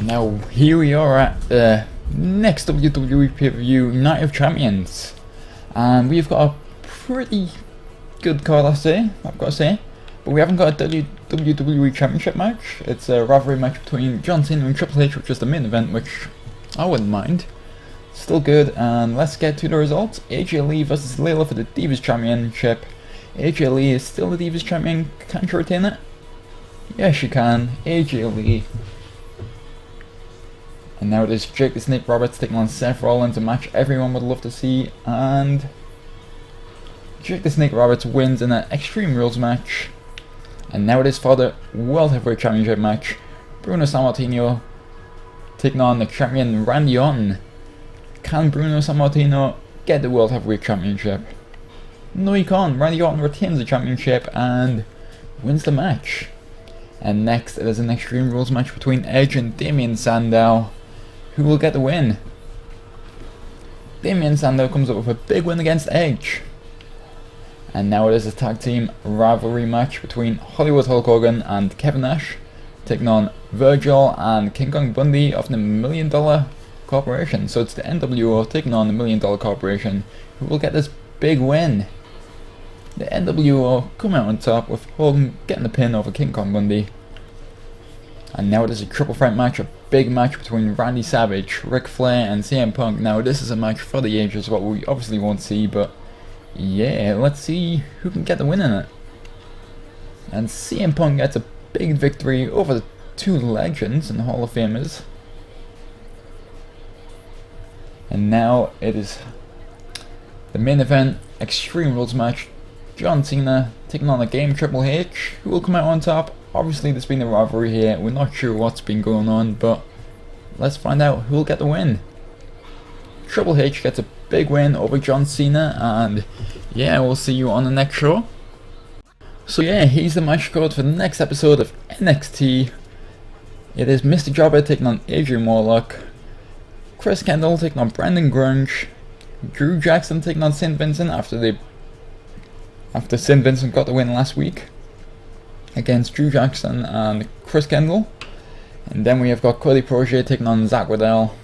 Now here we are at the next WWE pay-per-view, Night of Champions, and we've got a pretty good card, I've got to say, but we haven't got a WWE Championship match. It's a rivalry match between John Cena and Triple H, which is the main event, which I wouldn't mind. Still good, and let's get to the results. AJ Lee versus Layla for the Divas Championship. AJ Lee is still the Divas Champion. Can she retain it? Yes, she can. AJ Lee. And now it is Jake the Snake Roberts taking on Seth Rollins, a match everyone would love to see, and Jake the Snake Roberts wins in an Extreme Rules match. And now it is for the World Heavyweight Championship match. Bruno Sammartino taking on the champion Randy Orton. Can Bruno Sammartino get the World Heavyweight Championship? No, he can't. Randy Orton retains the championship and wins the match. And next it is an Extreme Rules match between Edge and Damien Sandow. Who will get the win? Damien Sandow comes up with a big win against Edge. And now it is a tag team rivalry match between Hollywood Hulk Hogan and Kevin Nash, taking on Virgil and King Kong Bundy of the $1 Million Corporation. So it's the NWO taking on the $1 Million Corporation, who will get this big win. The NWO come out on top with Hogan getting the pin over King Kong Bundy. And now it is a triple threat match, a big match between Randy Savage, Ric Flair and CM Punk. Now this is a match for the ages, what we obviously won't see, but yeah, let's see who can get the win in it. And CM Punk gets a big victory over the two legends and Hall of Famers. And now it is the main event, Extreme Rules match. John Cena taking on the Game Triple H, who will come out on top. Obviously there's been a rivalry here, we're not sure what's been going on, but let's find out who will get the win. Triple H gets a big win over John Cena, and yeah, we'll see you on the next show. So yeah, here's the match card for the next episode of NXT. It is Mr. Jobber taking on Adrian Warlock, Chris Kendall taking on Brandon Grunge, Drew Jackson taking on St. Vincent after St. Vincent got the win last week against Drew Jackson and Chris Kendall. And then we have got Cody Proche taking on Zack Waddell,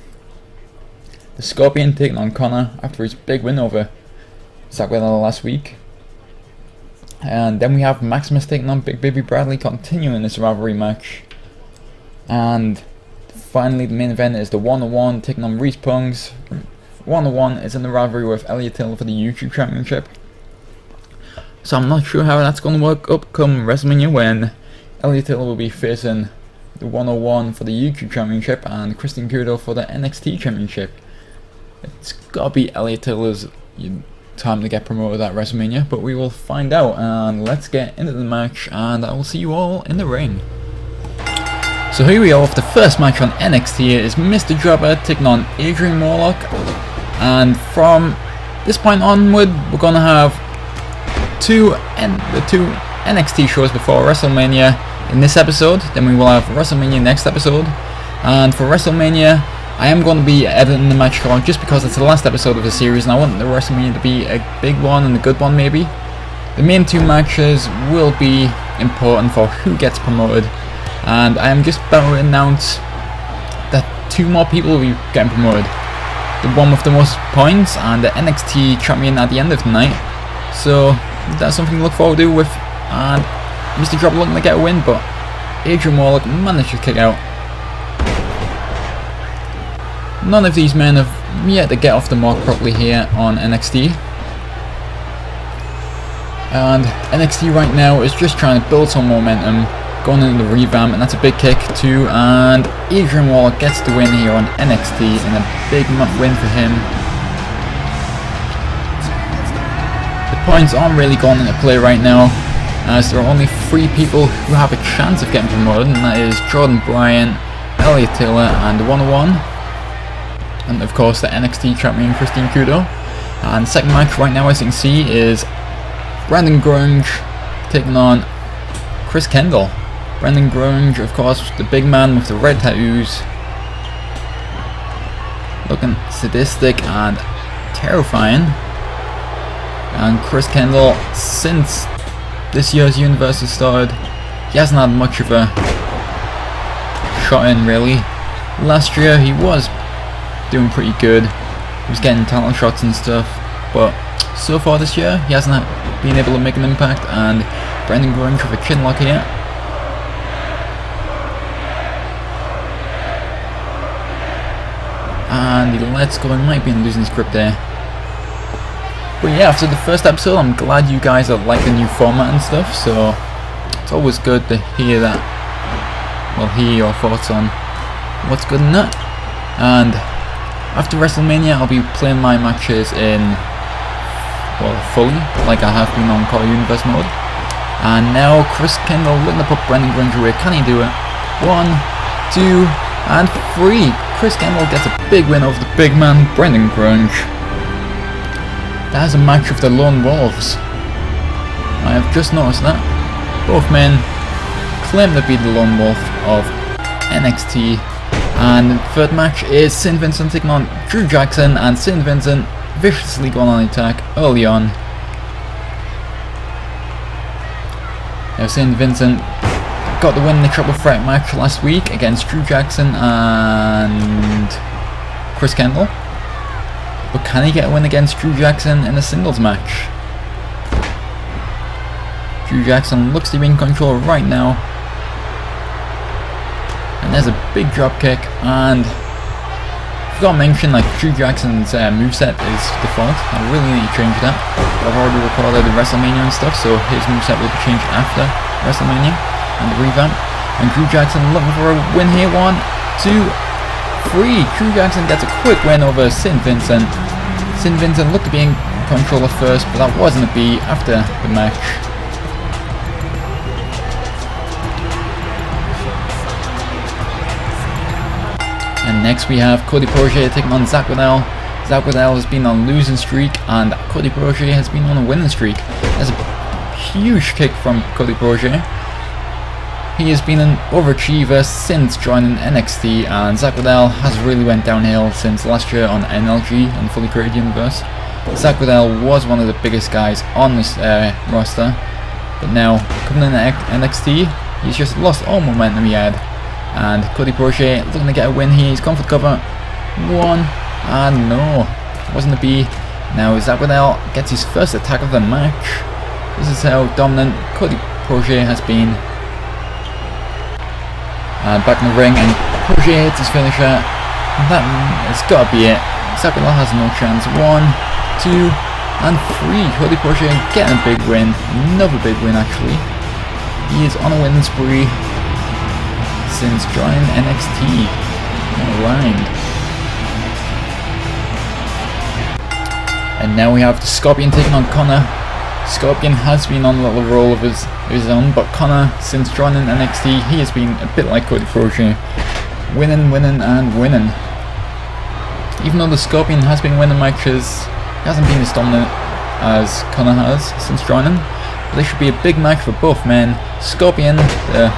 the Scorpion taking on Connor after his big win over Zack Waddell last week. And then we have Maximus taking on Big Baby Bradley, continuing this rivalry match. And finally the main event is the 101 taking on ReesPwn's. 101 is in the rivalry with Elliot Taylor for the YouTube Championship. So I'm not sure how that's going to work up come WrestleMania, when Elliot Taylor will be facing the 101 for the YouTube Championship and Christian Kudo for the NXT Championship. It's got to be Elliot Taylor's time to get promoted at WrestleMania, but we will find out. And let's get into the match, and I will see you all in the ring. So here we are with the first match on NXT. It is Mr. Jobber taking on Adrian Warlock, and from this point onward we're going to have the two NXT shows before WrestleMania in this episode. Then we will have WrestleMania next episode, and for WrestleMania I am going to be editing the match card just because it's the last episode of the series and I want the WrestleMania to be a big one and a good one maybe. The main two matches will be important for who gets promoted, and I am just about to announce that two more people will be getting promoted. The one with the most points and the NXT champion at the end of the night. So that's something to look forward to with, and Mr. Jobber looking to get a win, but Adrian Warlock managed to kick out. None of these men have yet to get off the mark properly here on NXT. And NXT right now is just trying to build some momentum, going into the revamp, and that's a big kick too, and Adrian Warlock gets the win here on NXT in a big win for him. Points aren't really going into play right now, as there are only 3 people who have a chance of getting promoted, and that is Jordan Bryan, Elliot Taylor and the 101, and of course the NXT champion Christine Kudo. And the second match right now, as you can see, is Brandon Grunge taking on Chris Kendall. Brandon Grunge, of course, the big man with the red tattoos, looking sadistic and terrifying. And Chris Kendall, since this year's Universe has started, he hasn't had much of a shot in really. Last year he was doing pretty good. He was getting title shots and stuff, but so far this year he hasn't been able to make an impact. And Granger with a chin lock here. And he lets go. He might be losing his grip there. But yeah, after the first episode, I'm glad you guys are liking the new format and stuff, so it's always good to hear that, well, hear your thoughts on what's good in that. And after Wrestlemania, I'll be playing my matches in, well, fully, like I have been on CaW Universe mode. And now Chris Kendall looking to put Granger away. Can he do it? 1, 2, and 3. Chris Kendall gets a big win over the big man, Granger. That is a match of the Lone Wolves. I have just noticed that. Both men claim to be the Lone Wolf of NXT. And the third match is St. Vincent taking on Drew Jackson, and St. Vincent viciously going on the attack early on. Now St. Vincent got the win in the triple threat match last week against Drew Jackson and Chris Kendall. But can he get a win against Drew Jackson in a singles match? Drew Jackson looks to be in control right now. And there's a big drop kick, and I forgot to mention, like, Drew Jackson's moveset is default. I really need to change that. I've already recorded the Wrestlemania and stuff, so his moveset will be changed after Wrestlemania and the revamp. And Drew Jackson looking for a win here. 1, 2, 3. Drew Jackson gets a quick win over St. Vincent. St. Vincent looked to be in control at first, but that wasn't to be after the match. And next we have Cody taking on Zack. Zack has been on a losing streak, and Cody has been on a winning streak. That's a huge kick from Cody. He has been an overachiever since joining NXT, and Zack has really went downhill since last year on NLG and fully created Universe. Zack was one of the biggest guys on this roster, but now coming in NXT, he's just lost all momentum he had. And Cody looking to get a win here. He's gone for cover. 1, and no, wasn't to be. Now Zack gets his first attack of the match. This is how dominant Cody has been. And back in the ring, and hits his finisher. That has got to be it. Zack has no chance. 1, 2, and 3. Cody getting a big win. Another big win, actually. He is on a winning spree since joining NXT. Alright. And now we have the Scorpion taking on Connor. Scorpion has been on a little roll of his own, but Connor, since joining NXT, he has been a bit like Cody winning, and winning. Even though the Scorpion has been winning matches, he hasn't been as dominant as Connor has since joining. But this should be a big match for both men. Scorpion, the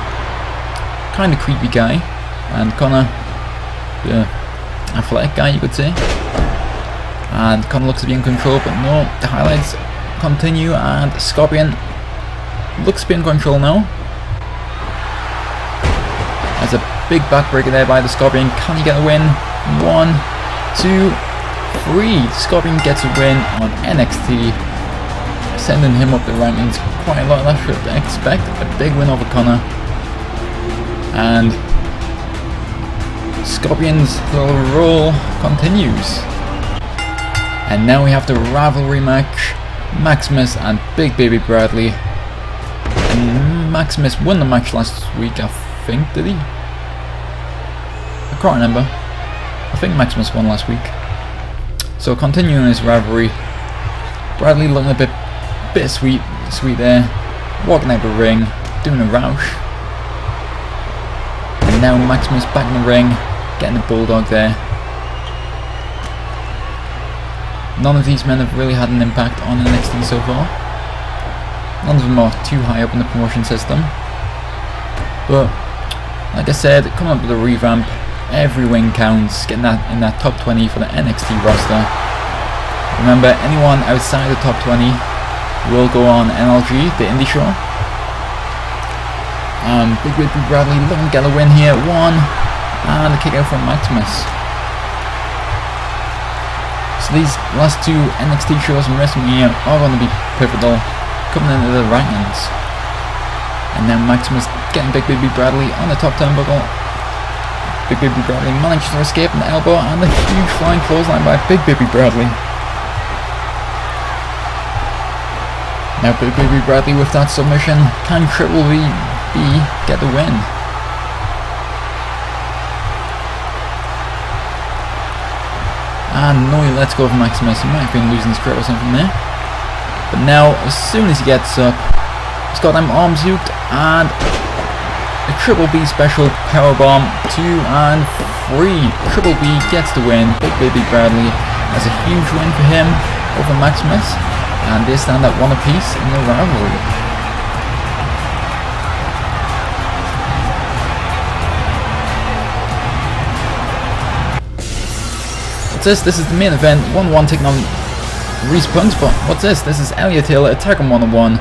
kind of creepy guy, and Connor, the athletic guy, you could say. And Connor looks to be in control, but no, the highlights continue, and Scorpion looks to be in control now. There's a big backbreaker there by the Scorpion. Can he get a win? 1, 2, 3. Scorpion gets a win on NXT, sending him up the rankings quite a lot. I should expect a big win over Connor. And Scorpion's little roll continues. And now we have the rivalry match, Maximus and Big Baby Bradley. And Maximus won the match last week, I think, did he? I can't remember. I think Maximus won last week. So continuing this rivalry, Bradley looking a bit sweet there, walking out the ring, doing a roush. And now Maximus back in the ring, getting a bulldog there. None of these men have really had an impact on NXT so far. None of them are too high up in the promotion system. But like I said, coming up with a revamp, every win counts, getting that in that top 20 for the NXT roster. Remember, anyone outside the top 20 will go on NLG, the indie show. Big Bradley looking to get a win here. 1, and the kick out from Maximus. So these last two NXT shows in Wrestlemania are going to be pivotal, coming into the rankings. And then Maximus getting Big Baby Bradley on the top turnbuckle. Big Baby Bradley manages to escape an elbow and a huge flying clothesline by Big Baby Bradley. Now Big Baby Bradley with that submission, can Triple B get the win? And no, let's go for Maximus. He might have been losing his grip or something there. But now, as soon as he gets up, he's got them arms hooked and a Triple B special powerbomb. 2 and 3. Triple B gets the win. Big Baby Bradley has a huge win for him over Maximus. And they stand at 1 apiece in the rivalry. What's this? This is the main event. 1-1 taking on Reece, but what's this? This is Elliot Taylor attacking 1-1.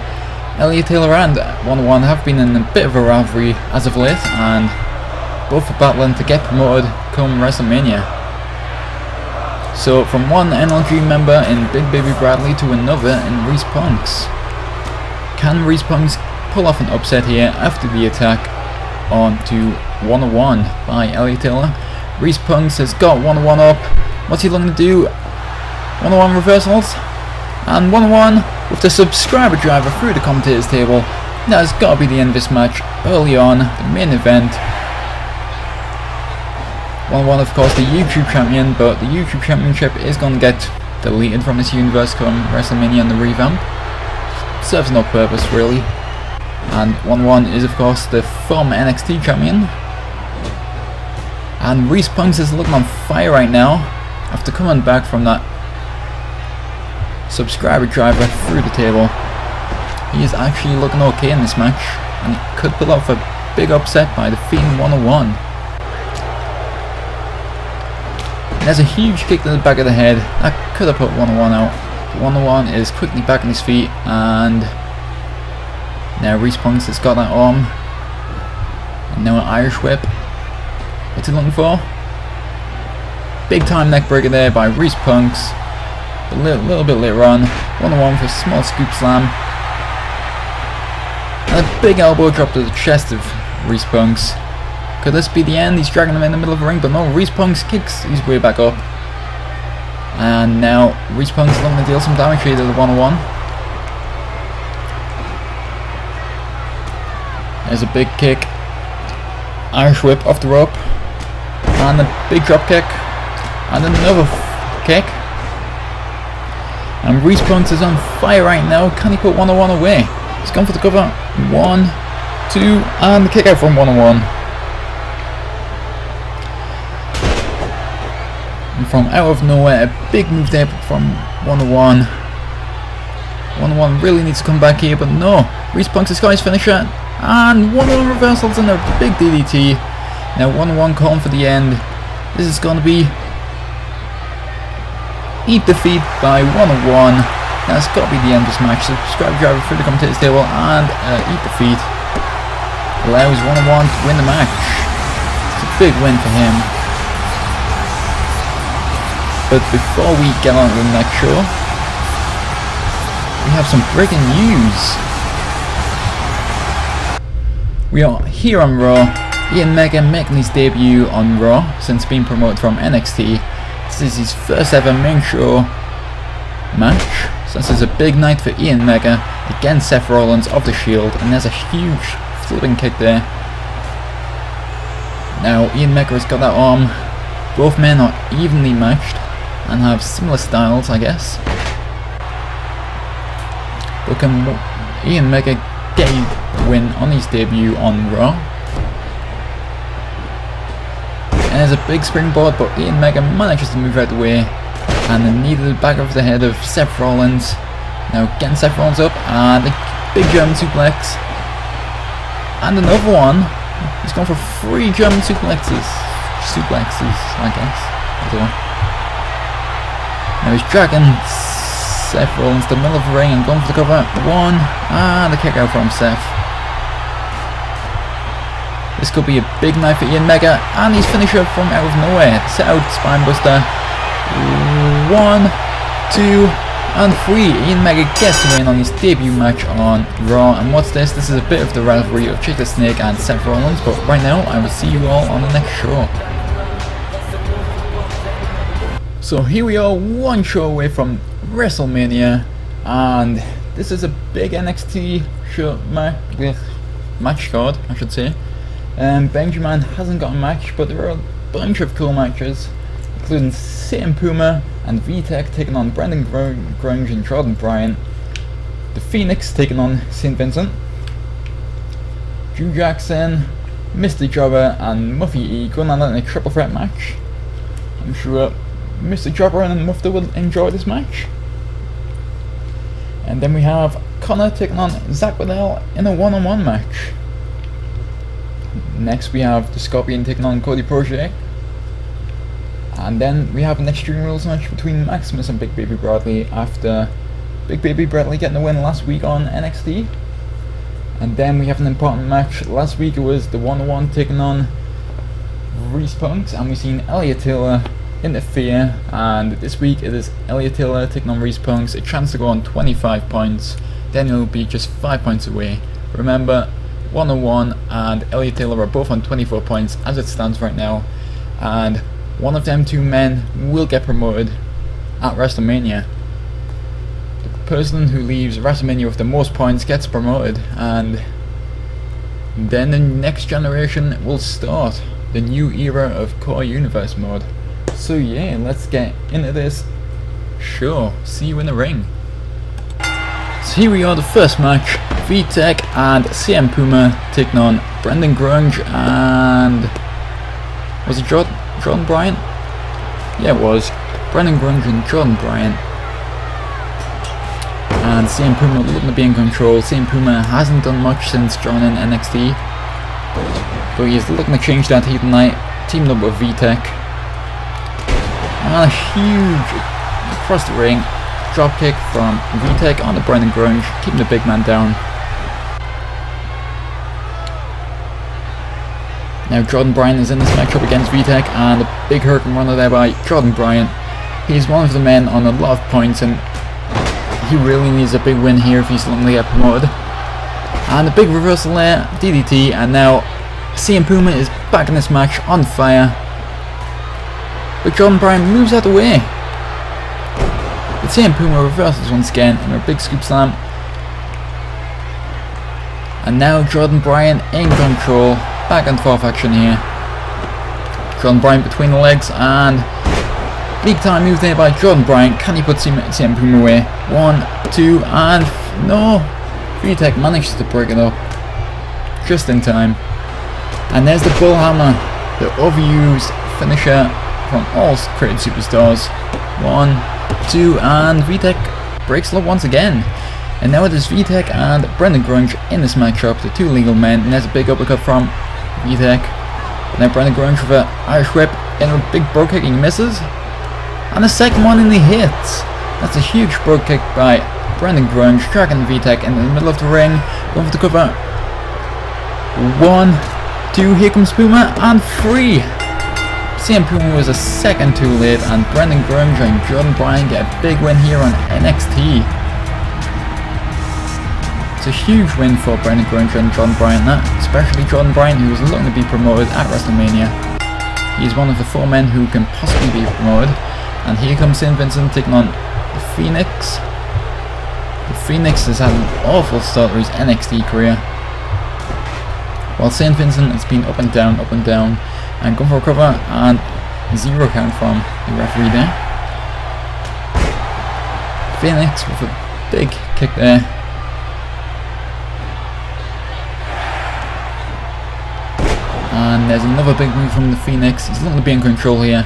Elliot Taylor and 1-1 have been in a bit of a rivalry as of late, and both are battling to get promoted come WrestleMania. So from one NLG member in Big Baby Bradley to another in Reece. Can Reece pull off an upset here after the attack onto 1-1 by Elliot Taylor? Reece has got 1-1 up. What's he looking to do? 1-1 reversals, and 1-1 with the subscriber driver through the commentator's table. That has got to be the end of this match early on, the main event. 1-1 of course the YouTube champion, but the YouTube championship is going to get deleted from this universe come WrestleMania and the revamp. Serves no purpose really. And 1-1 is of course the former NXT champion. And Reece is looking on fire right now after coming back from that subscriber driver through the table. He is actually looking okay in this match, and he could pull off a big upset by defeating 1-1. There's a huge kick to the back of the head that could have put 1-1 out. 1-1 is quickly back on his feet, and now Reece has got that arm, and now an Irish whip. What's he looking for? Big time neck breaker there by Reece. A little bit later on, 1-1 for a small scoop slam. And a big elbow drop to the chest of Reece. Could this be the end? He's dragging him in the middle of the ring, but no, Reece kicks his way back up. And now Reece is looking to deal some damage here to the 1-1. There's a big kick. Irish whip off the rope. And a big drop kick. And another kick. And Reece is on fire right now. Can he put 1-1 away? He's gone for the cover. 1, 2, and the kick out from 1-1. And from out of nowhere, a big move there from 1-1. 1-1 really needs to come back here, but no. Reece has got his finisher. And 1-1 reversals and a big DDT. Now 1-1 calling for the end. This is going to be eat defeat by 1-1. That's got to be the end of this match. Subscribe driver through the commentator's table and eat defeat allows 1-1 to win the match. It's a big win for him. But before we get on to the next show, we have some breaking news. We are here on Raw. Iain making his debut on Raw since being promoted from NXT. This is his first ever main show match. So this is a big night for Iain against Seth Rollins of the Shield, and there's a huge flipping kick there. Now Iain has got that arm. Both men are evenly matched and have similar styles, I guess. But can Iain get a win on his debut on Raw? And there's a big springboard, but Iain manages to move out the way, and the knee to the back of the head of Seth Rollins. Now getting Seth Rollins up, and a big German suplex, and another one. He's gone for 3 German suplexes, I guess. Now he's dragging Seth Rollins to the middle of the ring and going for the cover. 1, and the kick out from Seth. This could be a big night for Iain Mega, and he's finished up from out of nowhere. Set out Spinebuster. 1, 2, and 3. Iain Mega gets the win on his debut match on Raw. And what's this? This is a bit of the rivalry of Chick the Snake and Seth Rollins. But right now, I will see you all on the next show. So here we are, one show away from WrestleMania, and this is a big NXT show match card, I should say. Benjamin hasn't got a match, but there are a bunch of cool matches, including CM Puma and VTech taking on Brendan Granger and Jordan Bryan. The Phoenix taking on St. Vincent. Drew Jackson, Mr. Jobber and Muffy E going on in a triple threat match. I'm sure Mr. Jobber and Muffle will enjoy this match. And then we have Connor taking on Zack in a one-on-one match. Next we have the Scorpion taking on Cody Project. And then we have an Extreme Rules match between Maximus and Big Baby Bradley after Big Baby Bradley getting the win last week on NXT. And then we have an important match. Last week it was the 1-on-1 taking on Reece, and we've seen Elliot Taylor interfere, and this week it is Elliot Taylor taking on Reece, a chance to go on 25 points, then he'll be just 5 points away. Remember, 1-on-1 and Elliot Taylor are both on 24 points as it stands right now, and one of them two men will get promoted at WrestleMania. The person who leaves WrestleMania with the most points gets promoted, and then the next generation will start, the new era of CaW Universe mode. So yeah, let's get into this show. See you in the ring. So here we are, the first match. VTech and CM Puma taking on Brendan Granger and... was it Jordan Bryan? Yeah, it was. Brendan Granger and Jordan Bryan. And CM Puma looking to be in control. CM Puma hasn't done much since joining NXT, but he's looking to change that here tonight, teaming up with VTech. And a huge across the ring drop kick from VTech on the Brendan Granger, keeping the big man down. Now Jordan Bryan is in this matchup against VTech, and a big hurricane runner there by Jordan Bryan. He's one of the men on a lot of points, and he really needs a big win here if he's looking to get promoted. And a big reversal there, DDT, and now CM Puma is back in this match on fire. But Jordan Bryan moves out the way. But CM Puma reverses once again in a big scoop slam. And now Jordan Bryan in control. Back and forth action here. Jordan Bryan between the legs, and big time move there by Jordan Bryan. Can he put CM Puma away? 1, 2, and no! VTech manages to break it up just in time. And there's the bullhammer, the overused finisher from all created superstars. 1, 2, and VTech breaks it up once again. And now it is VTech and Brendan Granger in this matchup, the two legal men, and there's a big uppercut from VTech. Now Brendan Granger with an Irish whip in a big brogue kick, and he misses. And the second one, and he hits. That's a huge brogue kick by Brendan Granger, tracking VTech in the middle of the ring, going for the cover. 1, 2, here comes Puma, and 3. CM Puma was a second too late, and Brendan Granger and Jordan Bryan get a big win here on NXT. It's a huge win for Brendan Granger and Jordan Bryan, especially Jordan Bryan, who is looking to be promoted at WrestleMania. He's one of the 4 men who can possibly be promoted. And here comes St. Vincent taking on the Phoenix. The Phoenix has had an awful start to his NXT career, while St. Vincent has been up and down, and going for a cover, and 0 count from the referee there. Phoenix with a big kick there. And there's another big move from the Phoenix. He's looking to be in control here.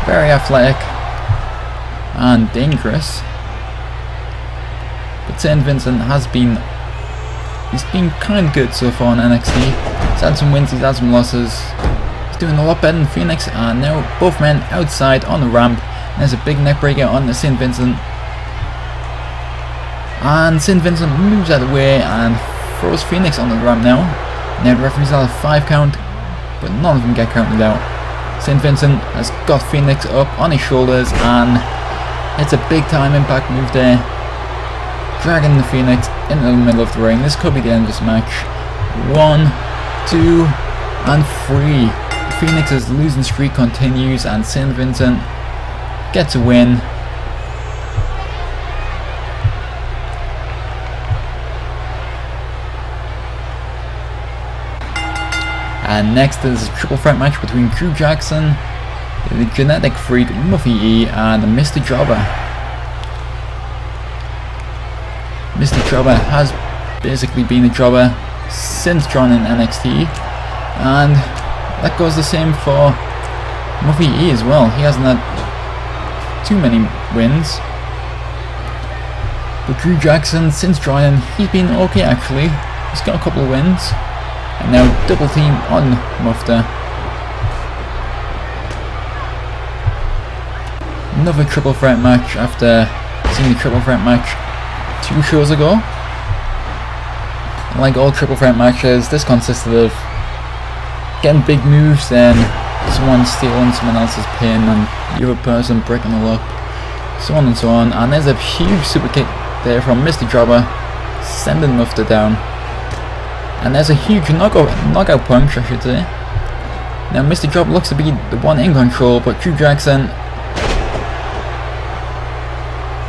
Very athletic and dangerous. But St. Vincent he's been kind of good so far on NXT. He's had some wins, he's had some losses. He's doing a lot better than Phoenix, and now both men outside on the ramp. And there's a big neck breaker on the St. Vincent. And St. Vincent moves out of the way and throws Phoenix on the ramp now. Now the referees have a 5 count, but none of them get counted out. St. Vincent has got Phoenix up on his shoulders, and it's a big time impact move there, dragging the Phoenix into the middle of the ring. This could be the end of this match. 1, 2, and 3. Phoenix's losing streak continues, and St. Vincent gets a win. And next is a triple threat match between Drew Jackson, the genetic freak Muffle E, and Mr. Jobber. Mr. Jobber has basically been a jobber since joining NXT, and that goes the same for Muffle E as well. He hasn't had too many wins, but Drew Jackson, since joining, he's been okay actually. He's got a couple of wins. And now double team on Muffle. Another triple threat match after seeing the triple threat match 2 shows ago. And like all triple threat matches, this consisted of getting big moves, then someone stealing someone else's pin and the other person breaking the lock, so on and so on. And there's a huge super kick there from Mr. Jobber, sending Muffle down. And there's a huge knockout punch, I should say. Now Mr. Jobber looks to be the one in control, but Drew Jackson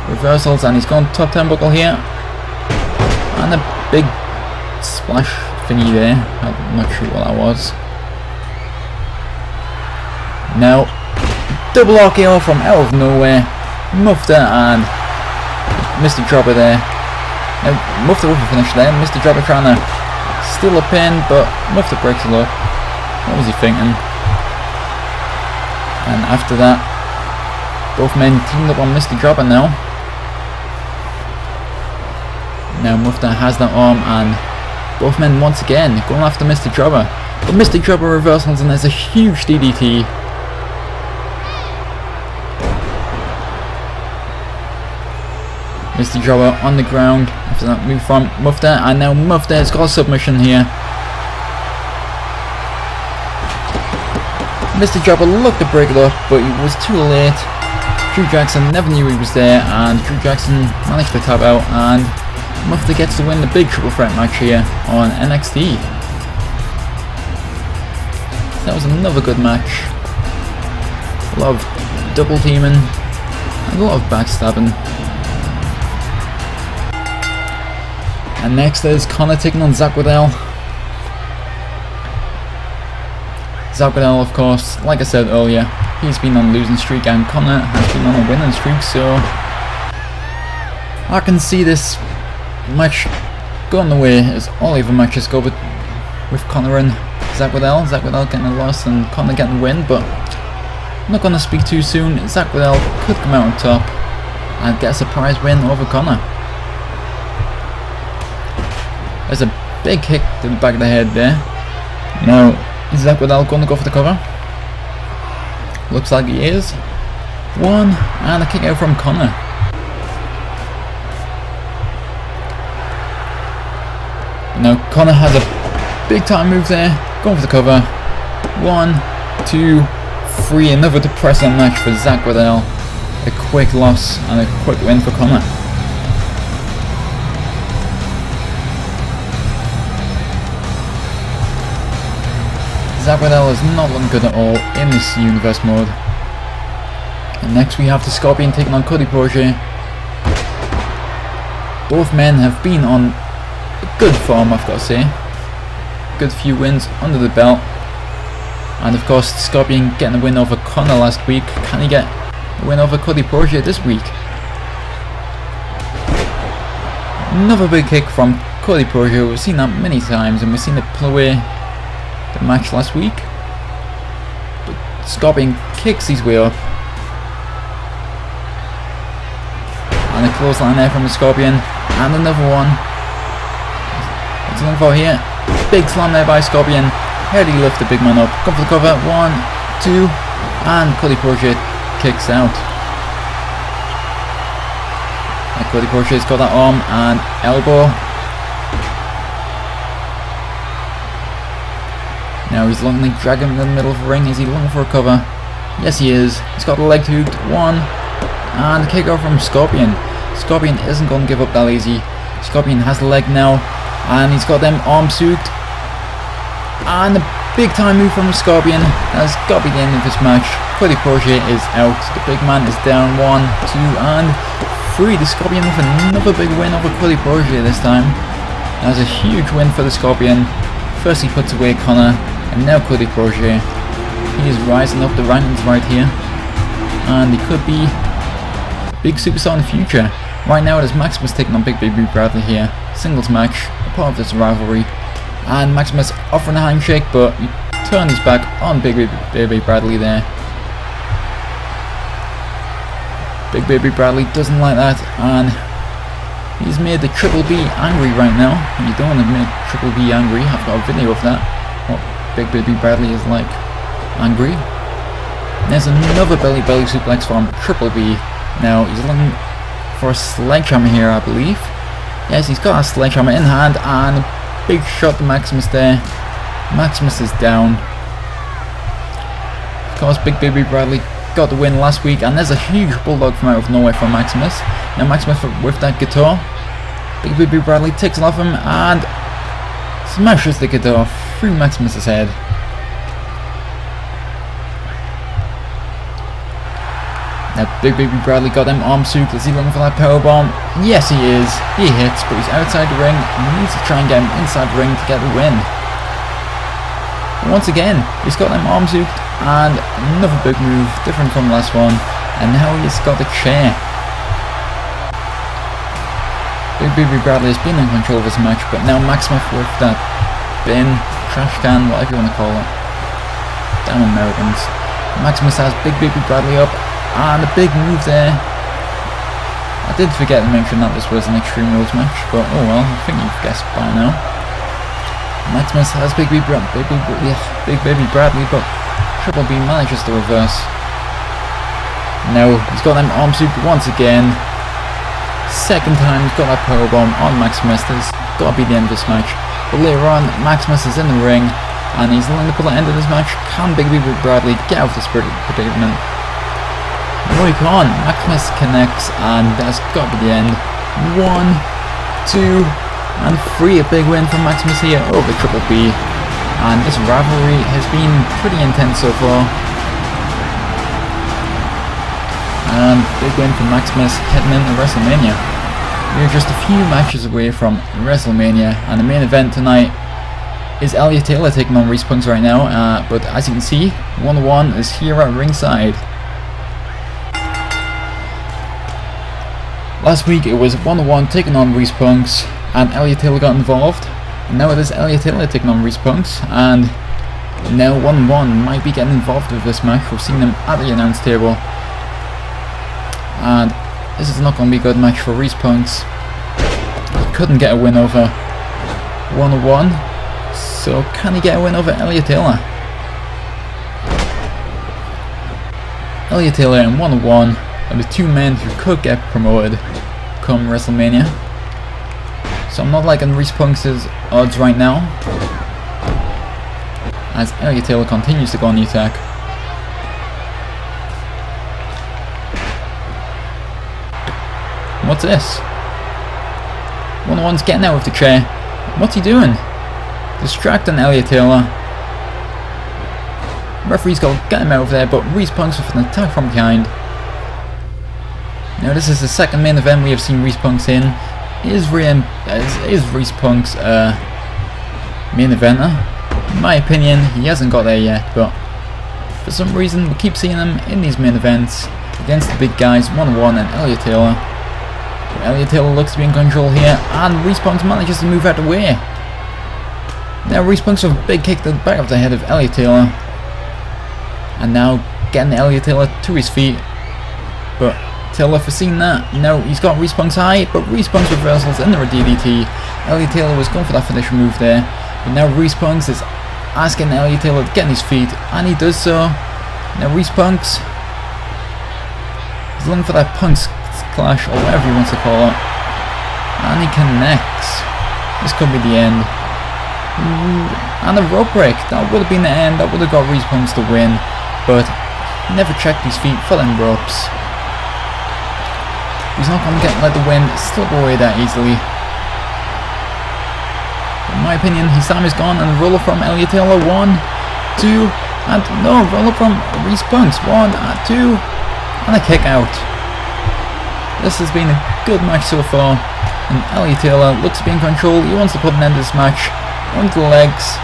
reversals, and he's gone top turnbuckle here. And a big splash thingy there. I'm not sure what that was. Now, double RKO from out of nowhere. Muffle and Mr. Jobber there. Now, Muffle with a finish there. Mr. Jobber trying to steal a pin, but Muffle breaks it up. What was he thinking? And after that, both men teamed up on Mr. Jobber now. Now Muffle has that arm, and both men once again going after Mr. Jobber. But Mr. Jobber reversals, and there's a huge DDT. Mr. Jobber on the ground after that move from Muffle, and now Muffle has got a submission here. Mr. Jobber looked to break it up, but he was too late. Drew Jackson never knew he was there, and Drew Jackson managed to tap out, and Muffle gets to win the big triple threat match here on NXT. That was another good match. A lot of double teaming and a lot of backstabbing. And next is Connor taking on Zack Riddell. Zack Riddell, of course, like I said earlier, he's been on a losing streak, and Connor has been on a winning streak, so I can see this match going the way as all other matches go with Connor and Zack Riddell. Zack Riddell getting a loss and Connor getting a win, but I'm not going to speak too soon. Zack Riddell could come out on top and get a surprise win over Connor. There's a big kick to the back of the head there. Now, is Zack Riddell going to go for the cover? Looks like he is. 1, and a kick out from Connor. Now Connor has a big time move there, going for the cover. 1, 2, 3, another depressing match for Zack Riddell. A quick loss and a quick win for Connor. Zack Riddell is not looking good at all in this universe mode. And next we have the Scorpion taking on Cody Proje. Both men have been on a good form, I've got to say. Good few wins under the belt. And of course Scorpion getting a win over Connor last week. Can he get a win over Cody Proje this week? Another big kick from Cody Proje. We've seen that many times, and we've seen it pull away the match last week. But Scorpion kicks his way up. And a clothesline there from the Scorpion. And another one. What's he looking for here? Big slam there by Scorpion. How do you lift the big man up? Go for the cover. 1, 2. And Cody Proje kicks out. And Cody Proje's got that arm and elbow. Now he's looking to drag him in the middle of the ring. Is he looking for a cover? Yes, he is. He's got the leg hooked. One. And the kick out from Scorpion. Scorpion isn't going to give up that easy. Scorpion has the leg now. And he's got them arms hooked. And a big time move from Scorpion. That's got to be the end of this match. Cody Crochet is out. The big man is down. 1, 2, and 3. The Scorpion with another big win over Cody Crochet this time. That's a huge win for the Scorpion. First he puts away Connor, and now Cody Crochet. He is rising up the rankings right here. And he could be a big superstar in the future. Right now it is Maximus taking on Big Baby Bradley here. Singles match, a part of this rivalry. And Maximus offering a handshake, but he turned his back on Big Baby Bradley there. Big Baby Bradley doesn't like that, and he's made the Triple B angry right now. You don't want to make Triple B angry. I've got a video of that. What Big Baby Bradley is like angry. And there's another belly suplex from Triple B. Now he's looking for a sledgehammer here, I believe. Yes, he's got a sledgehammer in hand, and a big shot to Maximus there. Maximus is down. Of course, Big Baby Bradley got the win last week, and there's a huge bulldog from out of nowhere from Maximus. Now Maximus with that guitar. Big Baby Bradley takes it off him and smashes the guitar through Maximus's head. Now Big Baby Bradley got them arm souped. Is he looking for that powerbomb? Yes, he is. He hits, but he's outside the ring. He needs to try and get him inside the ring to get the win. Once again, he's got them arm souped, and another big move, different from the last one. And now he's got the chair. Big Baby Bradley has been in control of this match, but now Maximus with that bin, trash can, whatever you want to call it. Damn Americans. Maximus has Big Baby Bradley up. And a big move there. I did forget to mention that this was an Extreme Rules match, but oh well, I think you've guessed by now. Maximus has Big Baby Bradley, but Triple B manages to reverse. Now he's got them arm soup once again. Second time he's got that powerbomb on Maximus. There's got to be the end of this match. But later on, Maximus is in the ring, and he's looking to put the end of this match. Can Big Baby Bradley get out of this predicament? No, he can't. Maximus connects, and that's got to be the end. 1, 2, and 3. A big win from Maximus here over Triple B. And this rivalry has been pretty intense so far. And big win from Maximus heading into WrestleMania. We're just a few matches away from WrestleMania, and the main event tonight is Elliot Taylor taking on Reece right now. But as you can see, 1-1 is here at ringside. Last week it was 1-1 taking on Reece and Elliot Taylor got involved. And now it is Elliot Taylor taking on Reece and now 1-1 might be getting involved with this match. We've seen them at the announce table. And this is not going to be a good match for Reece. Couldn't get a win over 1-1. So can he get a win over Elliot Taylor? Elliot Taylor and 1-1 are the two men who could get promoted come WrestleMania. So I'm not liking Reece odds right now, as Elliot Taylor continues to go on the attack. What's this? 1-1's getting out of the chair. What's he doing? Distracting Elliot Taylor. Referee's got to get him out of there, but Reece with an attack from behind. Now this is the second main event we have seen Reece in. Is Reece main eventer? In my opinion, he hasn't got there yet, but for some reason we keep seeing him in these main events against the big guys, 1-1 and Elliot Taylor. Elliot Taylor looks to be in control here, and Reece manages to move out of the way. Now Reece with a big kick to the back of the head of Elliot Taylor. And now getting Elliot Taylor to his feet. But Taylor foreseen that. No, he's got Reece high, but Reece reversals into a DDT. Elliot Taylor was going for that finisher move there. But now Reece is asking Elliot Taylor to get on his feet, and he does so. Now Reece he's looking for that Punk's clash, or whatever he wants to call it. And he connects. This could be the end. And a rope break. That would have been the end. That would have got Reece to win. But he never checked his feet for them ropes. He's not going to let the wind slip away that easily. In my opinion, his time is gone. And a roller from Elliot Taylor. 1, 2, and no, roller from Reece. 1 and 2, and a kick out. This has been a good match so far. And Elliot Taylor looks to be in control. He wants to put an end to this match. Onto the legs.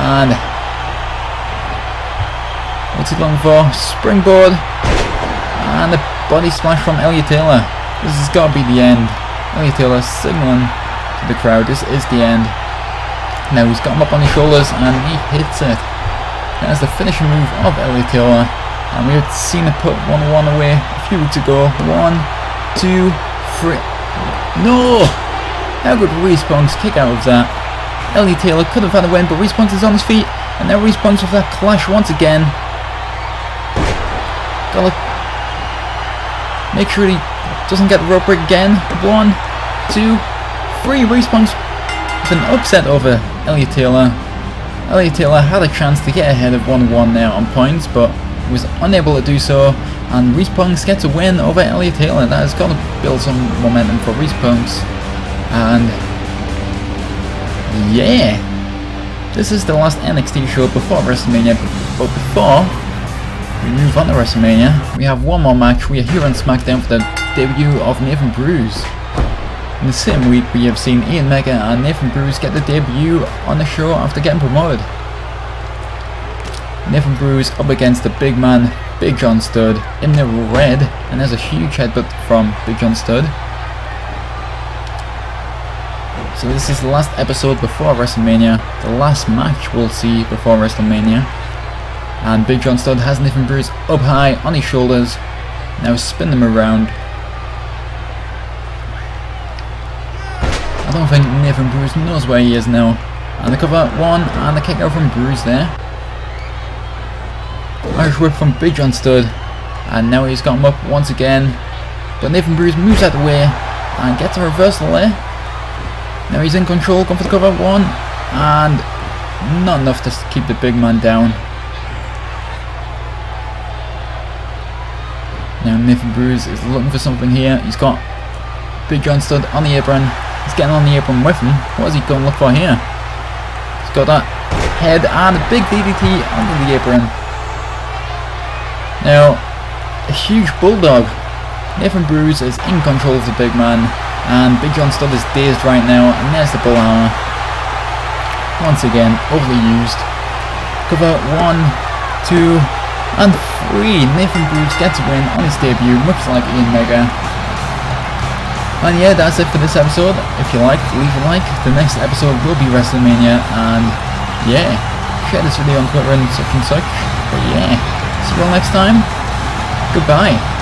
And what's he looking for? Springboard. And a body splash from Elliot Taylor. This has got to be the end. Elliot Taylor signaling to the crowd. This is the end. Now he's got him up on his shoulders and he hits it. That's the finishing move of Elliot Taylor. And we had seen it put 1-1 away a few weeks ago. 1, 2, 3. No! How good Reece kick out of that? Elliot Taylor could have had a win, but Reece is on his feet. And now Reece with that clash once again. Gotta make sure he doesn't get the rope break again. 1, 2, 3. Reece with an upset over Elliot Taylor. Elliot Taylor had a chance to get ahead of 1-1 now on points, but was unable to do so. And Reece gets a win over Elliot Taylor. That has got to build some momentum for Reece. And yeah, this is the last NXT show before WrestleMania. But before we move on to WrestleMania, we have one more match. We are here on SmackDown for the debut of Nathan Bruce. In the same week, we have seen Iain Mega and Nathan Bruce get the debut on the show after getting promoted. Nathan Bruce up against the big man, Big John Studd, in the red, and there's a huge headbutt from Big John Studd. So this is the last episode before WrestleMania, the last match we'll see before WrestleMania. And Big John Studd has Nathan Bruce up high on his shoulders. Now spin them around. I don't think Nathan Bruce knows where he is now. And the cover 1 and the kick out from Bruce there. Irish whip from Big John Studd. And now he's got him up once again. But Nathan Bruce moves out the way and gets a reversal there. Now he's in control, going for the cover 1. And not enough to keep the big man down. Now Nathan Bruce is looking for something here. He's got Big John Studd on the apron. He's getting on the apron with him. What is he going to look for here? He's got that head and a big DDT onto the apron. Now, a huge bulldog. Nathan Bruce is in control of the big man. And Big John Studd is dazed right now. And there's the bull hammer. Once again, overly used. Cover 1, 2, and 3. Nathan Bruce gets a win on his debut, much like Iain Mega. And yeah, that's it for this episode. If you liked, leave a like. The next episode will be WrestleMania. And yeah, share this video on Twitter and such. But yeah, see you all next time. Goodbye.